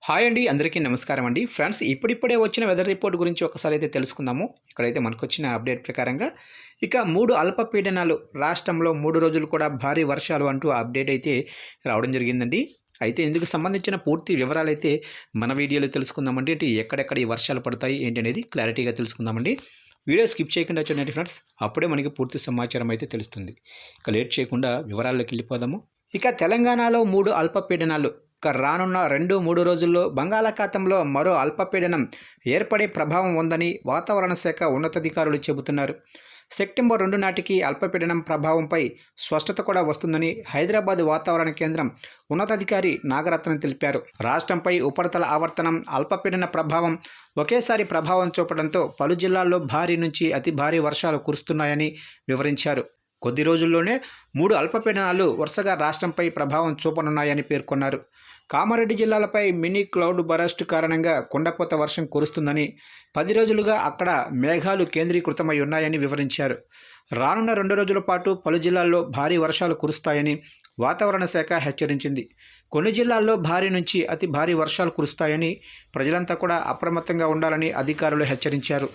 Hi అండి, అందరికీ నమస్కారం అండి. ఫ్రెండ్స్, ఇప్పుడిప్పుడే వచ్చిన వెదర్ రిపోర్ట్ గురించి ఒకసారి అయితే తెలుసుకుందాము. ఇక్కడైతే మనకొచ్చిన అప్డేట్ ప్రకారంగా ఇక 3 అల్పపీడనాలు రాష్ట్రంలో 3 రోజులు కూడా భారీ వర్షాలు అంటూ అప్డేట్ అయితే రావడం జరిగిందండి. అయితే ఇందుకు సంబంధించిన పూర్తి వివరాలైతే మన వీడియోలో తెలుసుకుందామండి. అంటే ఎక్కడెక్కడ ఈ వర్షాలు పడతాయి ఏంటి అనేది క్లారిటీగా తెలుసుకుందామండి. వీడియో స్కిప్ చేయకుండా చూడండి ఫ్రెండ్స్, అప్పుడే మనకి పూర్తి సమాచారం అయితే తెలుస్తుంది. ఇక లేట్ చేయకుండా వివరాల్లోకి వెళ్ళిపోదాము. ఇక తెలంగాణలో 3 అల్పపీడనాలు రానున్న 2-3 రోజుల్లో బంగాళాఖాతంలో మరో అల్పపీడనం ఏర్పడే ప్రభావం ఉందని వాతావరణ శాఖ ఉన్నతాధికారులు చెబుతున్నారు. సెప్టెంబర్ 2 నాటికి అల్పపీడనం ప్రభావంపై స్పష్టత కూడా వస్తుందని హైదరాబాద్ వాతావరణ కేంద్రం ఉన్నతాధికారి నాగరత్నం తెలిపారు. రాష్ట్రంపై ఉపరితల ఆవర్తనం, అల్పపీడన ప్రభావం ఒకేసారి ప్రభావం చూపడంతో పలు జిల్లాల్లో భారీ నుంచి అతి భారీ వర్షాలు కురుస్తున్నాయని వివరించారు. కొద్ది రోజుల్లోనే 3 అల్పపీడనాలు వరుసగా రాష్ట్రంపై ప్రభావం చూపనున్నాయని పేర్కొన్నారు. కామారెడ్డి జిల్లాలపై మినీ క్లౌడ్ బరస్ట్ కారణంగా కుండపోత వర్షం కురుస్తుందని, 10 రోజులుగా అక్కడ మేఘాలు కేంద్రీకృతమై ఉన్నాయని వివరించారు. రానున్న 2 రోజుల పాటు పలు జిల్లాల్లో భారీ వర్షాలు కురుస్తాయని వాతావరణ శాఖ హెచ్చరించింది. కొన్ని జిల్లాల్లో భారీ నుంచి అతి భారీ వర్షాలు కురుస్తాయని, ప్రజలంతా కూడా అప్రమత్తంగా ఉండాలని అధికారులు హెచ్చరించారు.